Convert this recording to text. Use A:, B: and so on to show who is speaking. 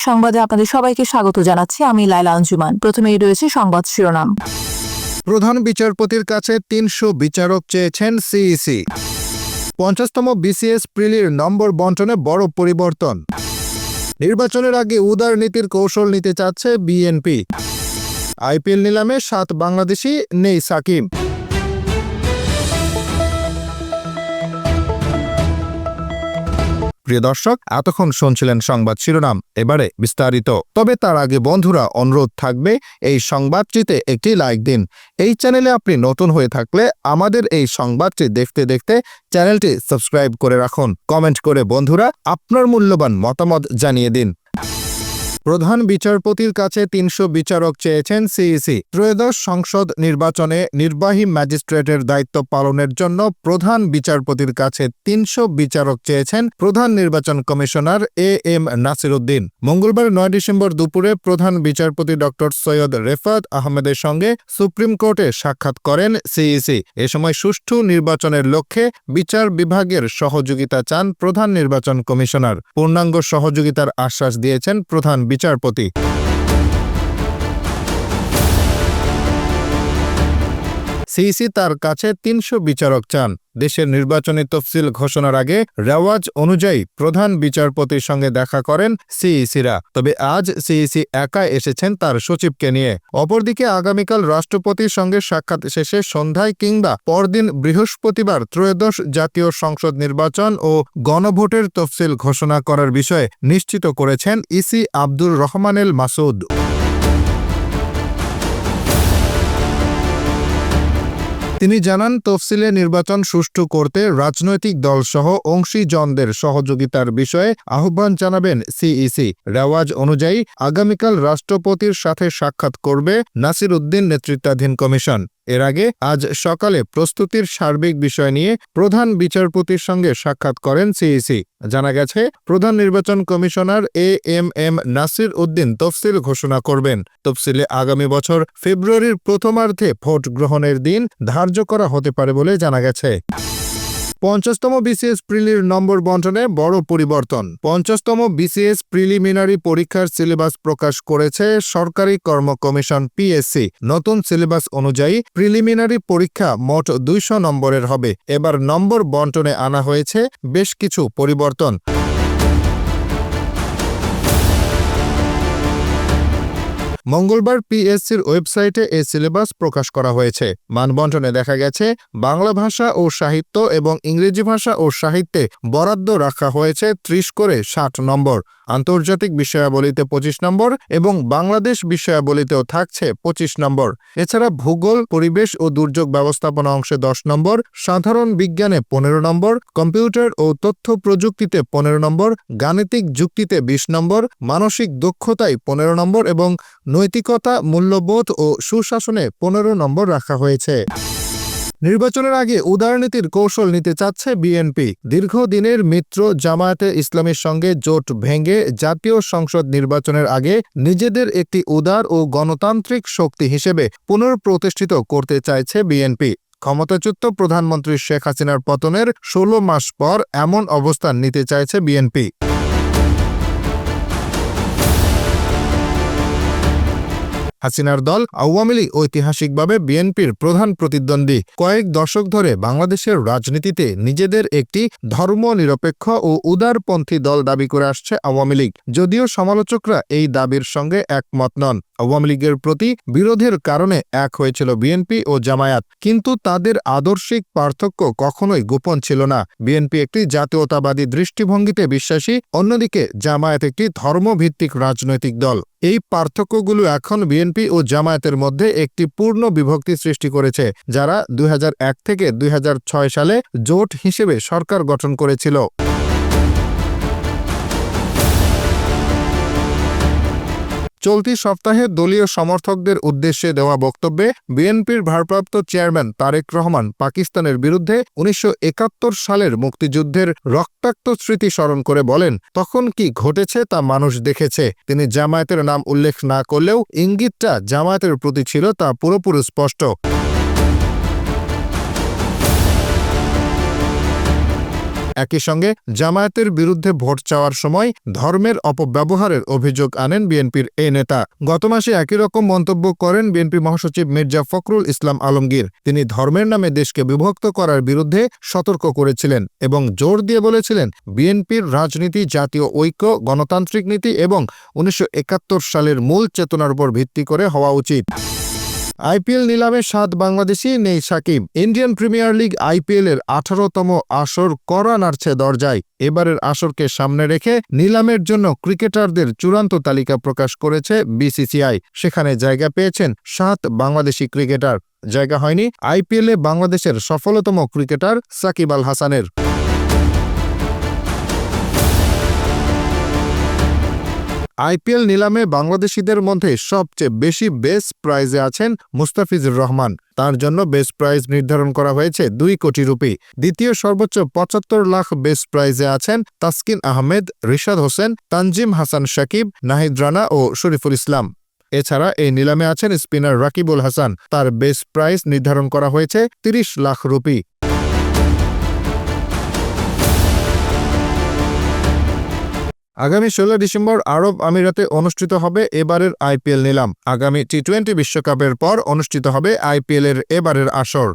A: সংবাদে আপনাদের সবাইকে স্বাগত জানাচ্ছি। আমি লাইলা আঞ্জুমান। প্রথমেই রয়েছে সংবাদ শিরোনাম।
B: প্রধান বিচারপতির কাছে ৩০০ বিচারক চেয়েছেন সিইসি। ৫০তম বিসিএস প্রিলির নম্বর বণ্টনে বড় পরিবর্তন। নির্বাচনের আগে উদার নীতির কৌশল নিতে চাচ্ছে বিএনপি। আইপিএল নিলামে ৭ বাংলাদেশি, নেই সাকিব। প্রিয় দর্শক, এতক্ষণ শুনছিলেন সংবাদ শিরোনাম, এবারে বিস্তারিত। তবে তার আগে বন্ধুরা, অনুরোধ থাকবে এই সংবাদটিতে একটি লাইক দিন। এই চ্যানেলে আপনি নতুন হয়ে থাকলে আমাদের এই সংবাদটি দেখতে দেখতে চ্যানেলটি সাবস্ক্রাইব করে রাখুন। কমেন্ট করে বন্ধুরা আপনার মূল্যবান মতামত জানিয়ে দিন। প্রধান বিচারপতির কাছে ৩০০ বিচারক চেয়েছেন সিইসি। ত্রয়োদশ সংসদ নির্বাচনে নির্বাহী ম্যাজিস্ট্রেটের দায়িত্ব পালনের জন্য প্রধান বিচারপতির কাছে ৩০০ বিচারক চেয়েছেন প্রধান নির্বাচন কমিশনার এএম নাসির উদ্দিন। মঙ্গলবার ৯ ডিসেম্বর দুপুরে প্রধান বিচারপতি ড সৈয়দ রেফাত আহমেদের সঙ্গে সুপ্রিম কোর্টে সাক্ষাৎ করেন সিইসি। এ সময় সুষ্ঠু নির্বাচনের লক্ষ্যে বিচার বিভাগের সহযোগিতা চান প্রধান নির্বাচন কমিশনার। পূর্ণাঙ্গ সহযোগিতার আশ্বাস দিয়েছেন প্রধান বিচারপতি। সিইসি তার কাছে ৩০০ বিচারক চান। দেশের নির্বাচনী তফসিল ঘোষণার আগে রেওয়াজ অনুযায়ী প্রধান বিচারপতির সঙ্গে দেখা করেন সিইসিরা। তবে আজ সিইসি একা এসেছেন তার সচিবকে নিয়ে। অপরদিকে আগামীকাল রাষ্ট্রপতির সঙ্গে সাক্ষাৎ শেষে সন্ধ্যায় কিংবা পরদিন বৃহস্পতিবার ত্রয়োদশ জাতীয় সংসদ নির্বাচন ও গণভোটের তফসিল ঘোষণা করার বিষয়ে নিশ্চিত করেছেন ইসি আব্দুর রহমানেল মাসুদ। তিনি জানান, তফসিলে নির্বাচন সুষ্ঠু করতে রাজনৈতিক দলসহ অংশীজনদের সহযোগিতার বিষয়ে আহ্বান জানাবেন সিইসি। রেওয়াজ অনুযায়ী আগামীকাল রাষ্ট্রপতির সাথে সাক্ষাৎ করবে নাসির উদ্দিন নেতৃত্বাধীন কমিশন। এর আগে আজ সকালে প্রস্তুতির সার্বিক বিষয় নিয়ে প্রধান বিচারপতির সঙ্গে সাক্ষাৎ করেন সিইসি। জানা গেছে, প্রধান নির্বাচন কমিশনার এএম নাসির উদ্দিন তফসিল ঘোষণা করবেন। তফসিলে আগামী বছর ফেব্রুয়ারির প্রথমার্ধে ভোট গ্রহণের দিন ধার্য করা হতে পারে বলে জানা গেছে। ৫০তম বিসিএস প্রিলির নম্বর বণ্টনে বড় পরিবর্তন। ৫০তম বিসিএস প্রিলিমিনারি পরীক্ষার সিলেবাস প্রকাশ করেছে সরকারি কর্ম কমিশন পিএসসি। নতুন সিলেবাস অনুযায়ী প্রিলিমিনারি পরীক্ষা মোট ২০০ নম্বরের হবে। এবার নম্বর বণ্টনে আনা হয়েছে বেশ কিছু পরিবর্তন। মঙ্গলবার পিএসসির ওয়েবসাইটে এই সিলেবাস প্রকাশ করা হয়েছে। মানবণ্টনে দেখা গেছে, বাংলা ভাষা ও সাহিত্য এবং ইংরেজি ভাষা ও সাহিত্যে বরাদ্দ রাখা হয়েছে ৩০ করে ৬০ নম্বর। আন্তর্জাতিক বিষয়াবলিতে ২৫ নম্বর এবং বাংলাদেশ বিষয়াবলিতেও থাকছে ২৫ নম্বর। এছাড়া ভূগোল, পরিবেশ ও দুর্যোগ ব্যবস্থাপনা অংশে ১০ নম্বর, সাধারণ বিজ্ঞানে ১৫ নম্বর, কম্পিউটার ও তথ্য প্রযুক্তিতে ১৫ নম্বর, গাণিতিক যুক্তিতে ২০ নম্বর, মানসিক দক্ষতায় ১৫ নম্বর এবং নৈতিকতা, মূল্যবোধ ও সুশাসনে ১৫ নম্বর রাখা হয়েছে। নির্বাচনের আগে উদারনীতির কৌশল নিতে চাচ্ছে বিএনপি। দীর্ঘদিনের মিত্র জামায়াতে ইসলামীর সঙ্গে জোট ভেঙে জাতীয় সংসদ নির্বাচনের আগে নিজেদের একটি উদার ও গণতান্ত্রিক শক্তি হিসেবে পুনঃপ্রতিষ্ঠিত করতে চাইছে বিএনপি। ক্ষমতাচ্যুত প্রধানমন্ত্রী শেখ হাসিনার পতনের ১৬ মাস পর এমন অবস্থান নিতে চাইছে বিএনপি। হাসিনার দল আওয়ামী লীগ ঐতিহাসিকভাবে বিএনপির প্রধান প্রতিদ্বন্দ্বী। কয়েক দশক ধরে বাংলাদেশের রাজনীতিতে নিজেদের একটি ধর্মনিরপেক্ষ ও উদারপন্থী দল দাবি করে আসছে আওয়ামী লীগ। যদিও সমালোচকরা এই দাবির সঙ্গে একমত নন। আওয়ামী লীগের প্রতি বিরোধের কারণে এক হয়েছিল বিএনপি ও জামায়াত, কিন্তু তাদের আদর্শিক পার্থক্য কখনোই গোপন ছিল না। বিএনপি একটি জাতীয়তাবাদী দৃষ্টিভঙ্গিতে বিশ্বাসী, অন্যদিকে জামায়াত একটি ধর্মভিত্তিক রাজনৈতিক দল। এই পার্থক্যগুলো এখন বিএনপি ও জামায়াতের মধ্যে একটি পূর্ণ বিভক্তি সৃষ্টি করেছে, যারা ২০০১ থেকে ২০০৬ সালে জোট হিসেবে সরকার গঠন করেছিল। চলতি সপ্তাহে দলীয় সমর্থকদের উদ্দেশ্যে দেওয়া বক্তব্যে বিএনপির ভারপ্রাপ্ত চেয়ারম্যান তারেক রহমান পাকিস্তানের বিরুদ্ধে ১৯৭১ সালের মুক্তিযুদ্ধের রক্তাক্ত স্মৃতি স্মরণ করে বলেন, তখন কি ঘটেছে তা মানুষ দেখেছে। তিনি জামায়াতের নাম উল্লেখ না করলেও ইঙ্গিতটা জামায়াতের প্রতি ছিল তা পুরোপুরি স্পষ্ট। একই সঙ্গে জামায়াতের বিরুদ্ধে ভোট চাওয়ার সময় ধর্মের অপব্যবহারের অভিযোগ আনেন বিএনপির এই নেতা। গত মাসে একই রকম মন্তব্য করেন বিএনপি মহাসচিব মির্জা ফখরুল ইসলাম আলমগীর। তিনি ধর্মের নামে দেশকে বিভক্ত করার বিরুদ্ধে সতর্ক করেছিলেন এবং জোর দিয়ে বলেছিলেন বিএনপির রাজনীতি জাতীয় ঐক্য, গণতান্ত্রিক নীতি এবং 1971 সালের মূল চেতনার উপর ভিত্তি করে হওয়া উচিত। আইপিএল নিলামে 7 বাংলাদেশি নেই Shakib. Indian Premier League IPL এর 18তম আসর কড়া নাড়ছে দরজায়। এবারের আসরকে সামনে রেখে নিলামের জন্য ক্রিকেটারদের চূড়ান্ত তালিকা প্রকাশ করেছে বিসিসিআই। সেখানে জায়গা পেয়েছেন 7 বাংলাদেশি ক্রিকেটার। জায়গা হয়নি আইপিএলে বাংলাদেশের সফলতম ক্রিকেটার সাকিব আল হাসানের। আইপিএল নিলামে বাংলাদেশিদের মধ্যে সবচেয়ে বেশি বেস্ট প্রাইজে আছেন মুস্তাফিজুর রহমান। তার জন্য বেস্ট প্রাইজ নির্ধারণ করা হয়েছে 2 কোটি রুপি। দ্বিতীয় সর্বোচ্চ 75 লাখ বেস্ট প্রাইজে আছেন তাসকিন আহমেদ, রিশাদ হোসেন, তানজিম হাসান শাকিব, নাহিদ রানা ও শরীফুল ইসলাম। এছাড়া এই নিলামে আছেন স্পিনার রাকিবুল হাসান। তার বেস্ট প্রাইজ নির্ধারণ করা হয়েছে 30 লাখ রুপি। আগামী 16 ডিসেম্বর আরব আমিরাতে অনুষ্ঠিত হবে এবারের আইপিএল নিলাম। আগামী টি-20 বিশ্বকাপের পর অনুষ্ঠিত হবে আইপিএলের এবারের আসর।